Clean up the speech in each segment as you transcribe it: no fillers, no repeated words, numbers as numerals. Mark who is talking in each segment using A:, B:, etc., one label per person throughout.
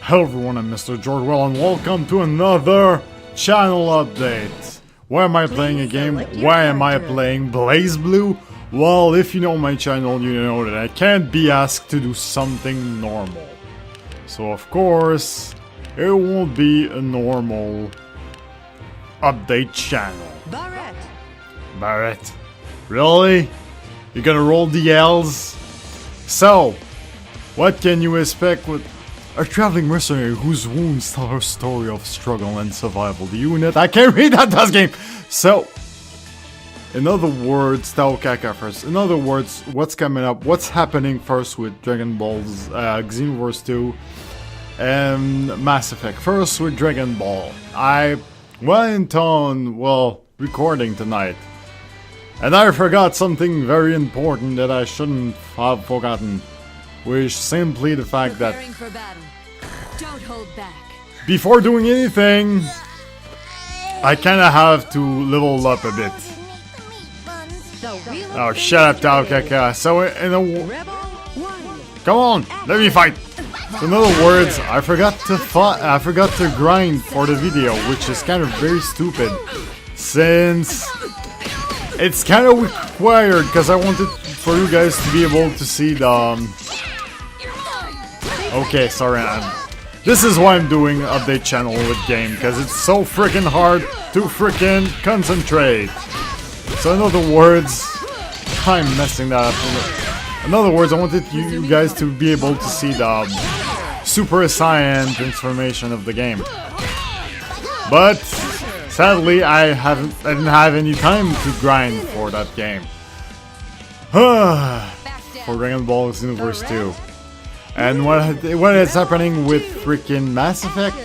A: Hello everyone, I'm Mr.Jordwell and welcome to another channel update. Why am I playing a game? Why am I playing BlazBlue? Well, if you know my channel, you know that I can't be asked to do something normal. So of course, it won't be a normal update channel. Barrett. Really? You're gonna roll the L's? So, what can you expect with a traveling mercenary whose wounds tell her story of struggle and survival? The unit, I can't read that game! So, in other words, Taokaka first. In other words, what's coming up, what's happening first with Dragon Ball's Xenoverse 2 and Mass Effect. First with Dragon Ball. I went on, well, recording tonight. And I forgot something very important that I shouldn't have forgotten. Which simply the fact that
B: don't hold back.
A: Before doing anything, I kinda have to level up a bit. Oh, shut up, Taokaka. So, come on, let me fight. So in other words, I forgot to grind for the video, which is kind of very stupid, since it's kind of required because I wanted for you guys to be able to see the. Okay, sorry, this is why I'm doing update channel with game, because it's so freaking hard to freaking concentrate. So in other words, I'm messing that up. In other words, I wanted you guys to be able to see the Super Saiyan transformation of the game. But sadly, I didn't have any time to grind for that game. For Dragon Ball Xenoverse 2. And what is happening with freaking Mass Effect?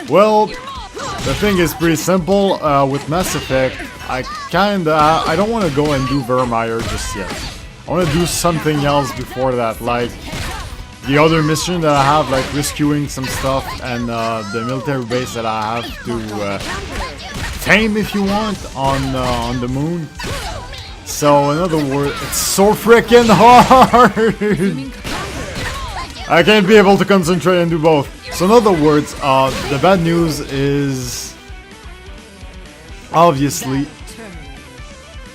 A: Well, the thing is pretty simple. With Mass Effect, I don't want to go and do Vermeer just yet. I want to do something else before that, like the other mission that I have, like rescuing some stuff, and the military base that I have to tame, if you want, on the moon. So in other words, it's so freaking hard. I can't be able to concentrate and do both. So in other words, the bad news is, obviously,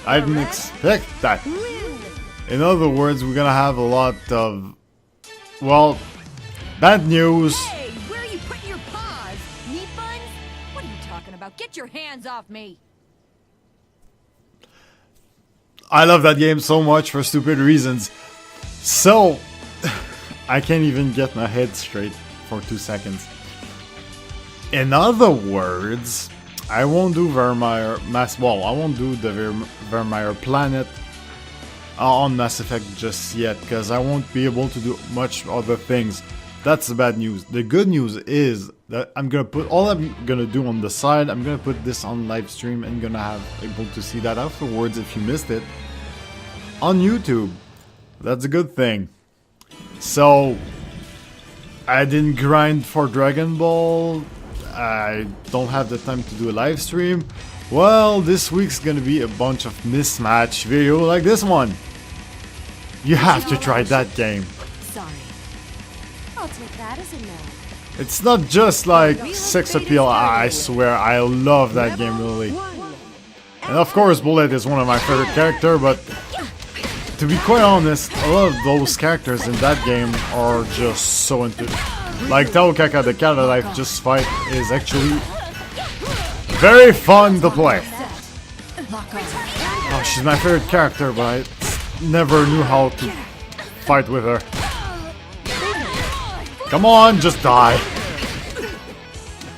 A: I didn't expect that. In other words, we're gonna have a lot of, well, bad news.
B: Hey, where are you putting your paws? Meat buns? What are you talking about? Get your hands off me!
A: I love that game so much for stupid reasons. So, I can't even get my head straight for 2 seconds. In other words, I won't do Vermeer I won't do the Vermeer planet on Mass Effect just yet, because I won't be able to do much other things. That's the bad news. The good news is that I'm gonna put all I'm gonna do on the side. I'm gonna put this on live stream and gonna have able to see that afterwards if you missed it on YouTube. That's a good thing. So, I didn't grind for Dragon Ball, I don't have the time to do a live stream. Well, this week's gonna be a bunch of mismatch video like this one. You have to try that game.
B: Sorry. I'll take that as a no.
A: It's not just like sex appeal, I swear, I love that game really. And of course, Bullet is one of my favorite characters, but to be quite honest, a lot of those characters in that game are just so into. Like Taokaka, the cat that I just fight, is actually very fun to play. Oh, she's my favorite character, but I never knew how to fight with her. Come on, just die.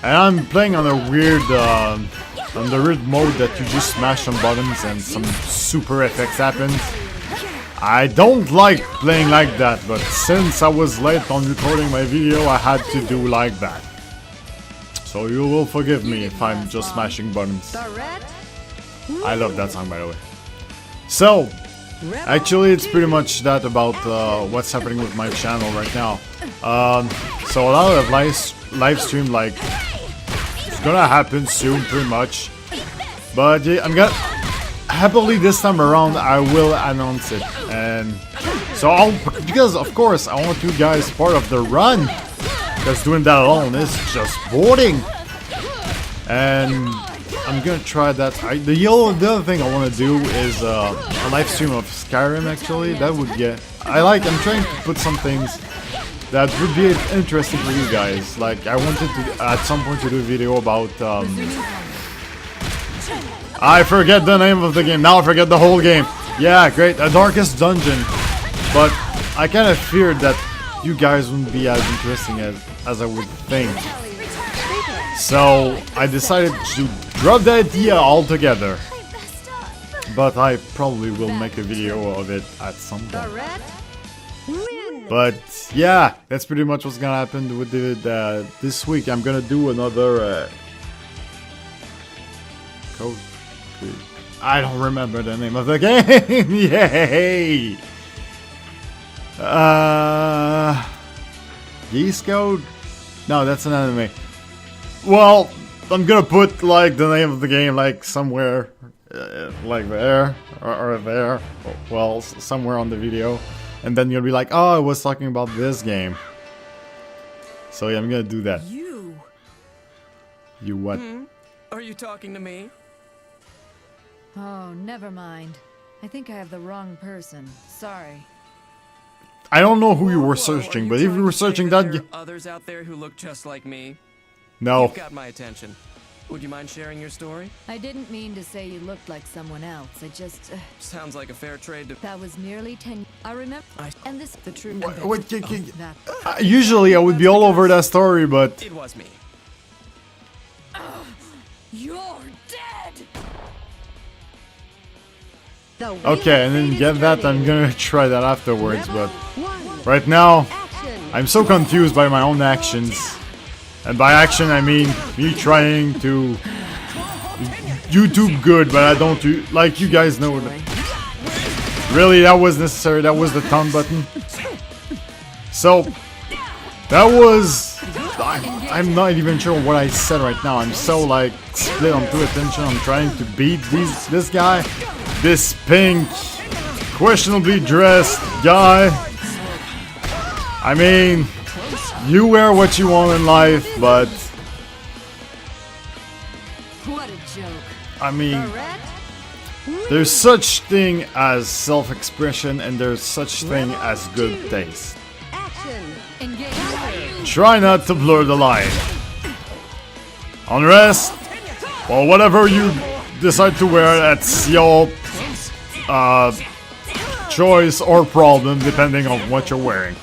A: And I'm playing on a weird, mode that you just smash some buttons and some super effects happen. I don't like playing like that, but since I was late on recording my video, I had to do like that. So you will forgive me if I'm just smashing buttons. I love that song, by the way. So, actually it's pretty much that about what's happening with my channel right now. So a lot of live stream, like, it's gonna happen soon pretty much. But yeah, I'm gonna... Happily this time around I will announce it, and so because of course I want you guys part of the run because doing that alone is just boring. And I'm gonna try that. The other thing I want to do is a live stream of Skyrim. Actually, that would get. I'm trying to put some things that would be interesting for you guys. Like I wanted to at some point to do a video about. I forget the name of the game. Now I forget the whole game. Yeah, great. A Darkest Dungeon. But I kind of feared that you guys wouldn't be as interesting as I would think. So I decided to drop the idea altogether. But I probably will make a video of it at some point. But yeah, that's pretty much what's gonna happen with this week. I'm gonna do another code. I don't remember the name of the game. Yay! Geese Code? No, that's an anime. Well, I'm gonna put like the name of the game like somewhere, like there or there. Well, somewhere on the video, and then you'll be like, "Oh, I was talking about this game." So yeah, I'm gonna do that.
C: You
A: what?
C: Are you talking to me?
B: Oh, never mind. I think I have the wrong person. Sorry.
A: I don't know who you were
C: Whoa,
A: searching,
C: are
A: but if
C: trying
A: you were
C: to say
A: searching
C: that
A: that,
C: there are others out there who look just like me.
A: no.
C: You've got my attention. Would you mind sharing your story?
B: I didn't mean to say you looked like someone else. I just...
C: Sounds like a fair trade to...
B: that was nearly 10... I remember... and this... the truth...
A: Wait, usually I would be all over that story, but
C: It was me.
B: You're dead!
A: okay, and then get that. I'm gonna try that afterwards, but right now I'm so confused by my own actions, and by action I mean me trying to YouTube good, but I don't do like you guys know. Really, that was necessary. That was the thumb button. So that was. I'm not even sure what I said right now. I'm so like split on two attention. I'm trying to beat this guy, this pink, questionably dressed guy. I mean, you wear what you want in life, but
B: What a joke.
A: I mean, there's such thing as self-expression, and there's such thing as good taste.
B: Engage.
A: Try not to blur the line. Unrest, well, whatever you decide to wear, that's your choice or problem, depending on what you're wearing.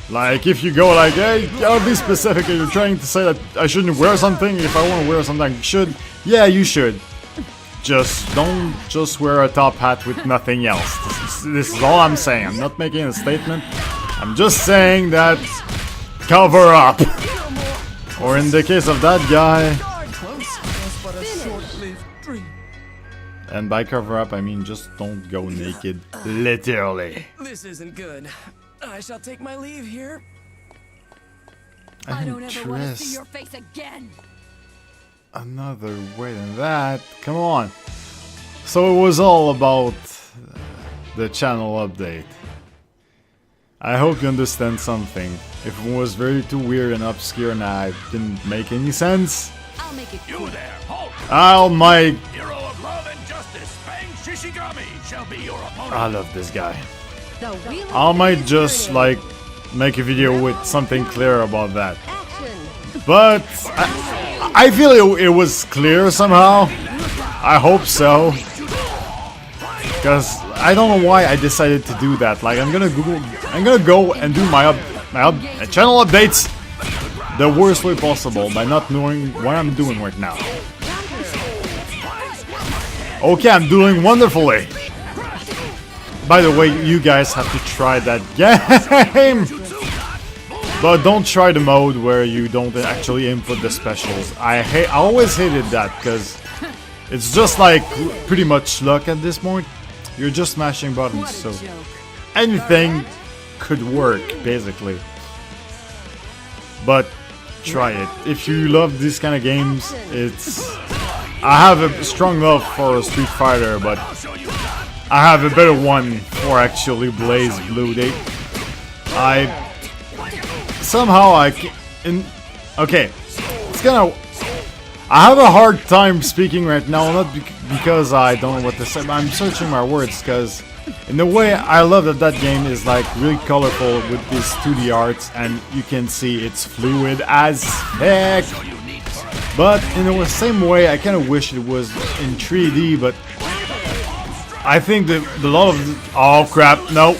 A: Like, if you go like, hey, I'll be specific, and you're trying to say that I shouldn't wear something, if I want to wear something, I should. Yeah, you should. Just don't just wear a top hat with nothing else. This is all I'm saying. I'm not making a statement. I'm just saying that cover up. Or in the case of that guy. And by cover up, I mean just don't go naked. Literally.
C: This isn't good. I shall take my leave here.
B: I don't ever want to see your face again.
A: Another way than that. Come on. So it was all about the channel update. I hope you understand something. If it was very too weird and obscure and I didn't make any sense,
B: I'll make it.
D: You there, halt!
A: I'll make...
D: Hero of love and justice, Bang Shishigami shall be your opponent.
A: I love this guy. I might just like make a video with something clear about that. But I feel it was clear somehow. I hope so. Because I don't know why I decided to do that. Like I'm gonna go and do my channel updates the worst way possible by not knowing what I'm doing right now. Okay, I'm doing wonderfully. By the way, you guys have to try that game. But don't try the mode where you don't actually input the specials. I always hated that because it's just like pretty much luck at this point. You're just smashing buttons, so anything could work basically. But try it if you love these kind of games. I have a strong love for Street Fighter, but I have a better one for actually Blaze Blue. I somehow I can... Okay, it's gonna... I have a hard time speaking right now, not because I don't know what to say, but I'm searching my words, because in a way I love that that game is like really colorful with this 2D arts, and you can see it's fluid as heck. But in the same way, I kind of wish it was in 3D, but I think that a lot of... Oh crap, no.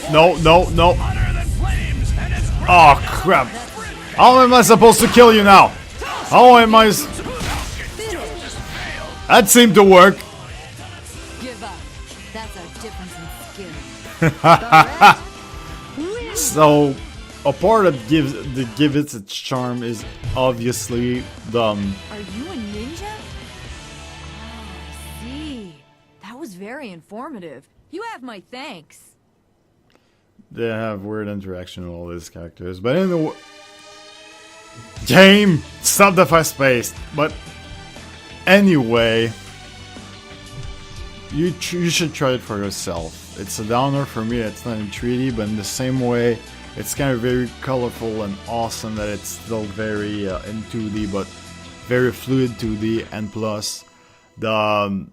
A: Oh crap. How am I supposed to kill you now? How am I... That seemed to work.
B: Give up. That's a difference in skill.
A: So, a part that gives it its charm is obviously the...
B: Are you a ninja? Oh, I see. That was very informative. You have my thanks.
A: They have weird interaction with all these characters, but in the game, stop the fast pace. But anyway, you should try it for yourself. It's a downer for me. It's not in 3D, but in the same way, it's kind of very colorful and awesome that it's still very in 2D, but very fluid 2D. And plus, the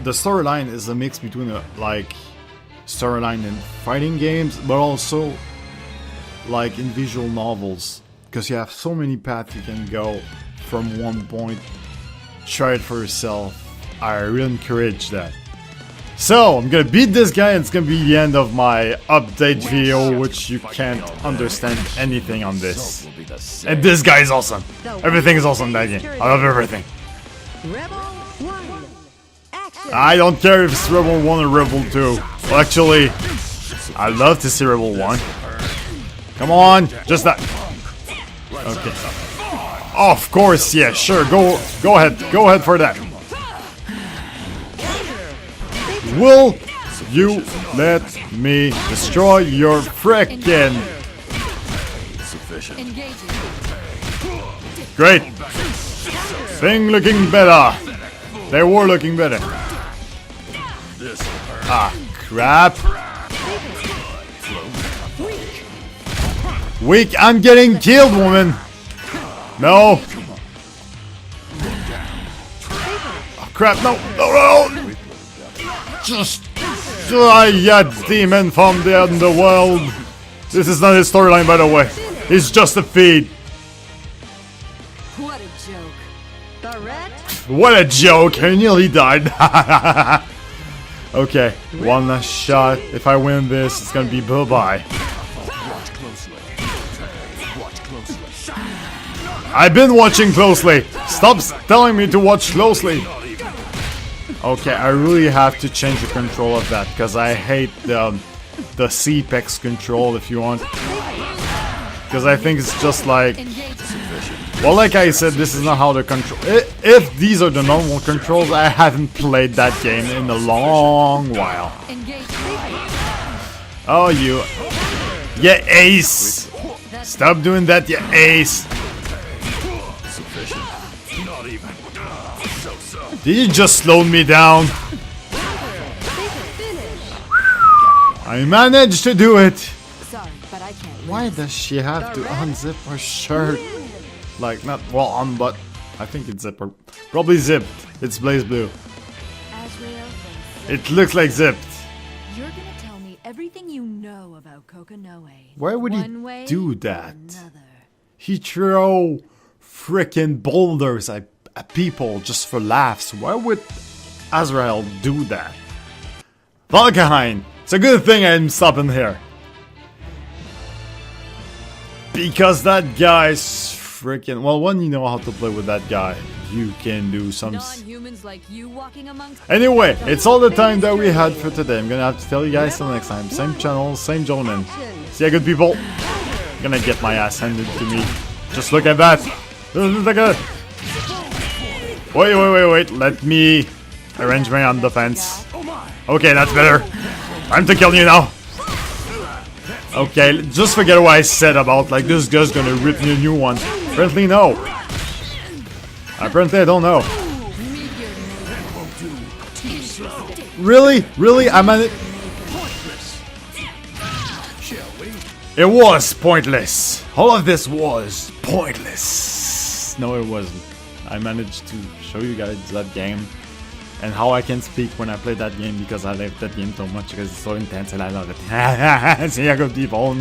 A: storyline is a mix between like storyline in fighting games, but also like in visual novels, because you have so many paths you can go from one point. Try it for yourself. I really encourage that. So I'm gonna beat this guy, and it's gonna be the end of my update video, which you can't understand anything on this. And this guy is awesome. Everything is awesome in that game. I love everything. I don't care if it's Rebel 1 or Rebel 2. Well, actually, I'd love to see Rebel 1. Come on, just that. Okay. Of course, yeah, sure. Go ahead for that. Will you let me destroy your frickin'? Great. Thing looking better. They were looking better. Ah, crap. Weak, I'm getting killed, woman. No. Oh, crap, no. Just yeah, demon from the underworld. This is not his storyline, by the way. He's just a feed.
B: What a joke. The red?
A: What a joke. I nearly died. Okay, one last shot. If I win this, it's gonna be bye-bye. I've been watching closely. Stop telling me to watch closely. Okay, I really have to change the control of that, because I hate the CPEX control, if you want. Because I think it's just like... Well, like I said, this is not how the control... If these are the normal controls, I haven't played that game in a long while. Oh, you ace! Stop doing that, you ace! Did you just slow me down? I managed to do it!
B: Sorry, but I can't.
A: Why does she have to unzip her shirt? Like, not, well, but I think it's zipper. Probably zipped. It's Blaze Blue. It looks like zipped.
B: You're gonna tell me everything you know about Kokanoe.
A: Why would he do that? He throw frickin' boulders at people just for laughs. Why would Azrael do that? Valkahine! It's a good thing I'm stopping here. Because that guy's freaking... Well, when you know how to play with that guy, you can do some...
B: Non-humans like you walking amongst...
A: Anyway, it's all the time that we had for today. I'm gonna have to tell you guys till next time. Same channel, same gentleman. See ya, good people. I'm gonna get my ass handed to me. Just look at that. Look at that. Wait. Let me arrange my own defense. Okay, that's better. Time to kill you now. Okay, just forget what I said about like this guy's gonna rip me a new one. Apparently no. Apparently I don't know. Really? I mean it was pointless. All of this was pointless. No, it wasn't. I managed to show you guys that game and how I can speak when I play that game because I love that game so much because it's so intense and I love it. See ya, good people.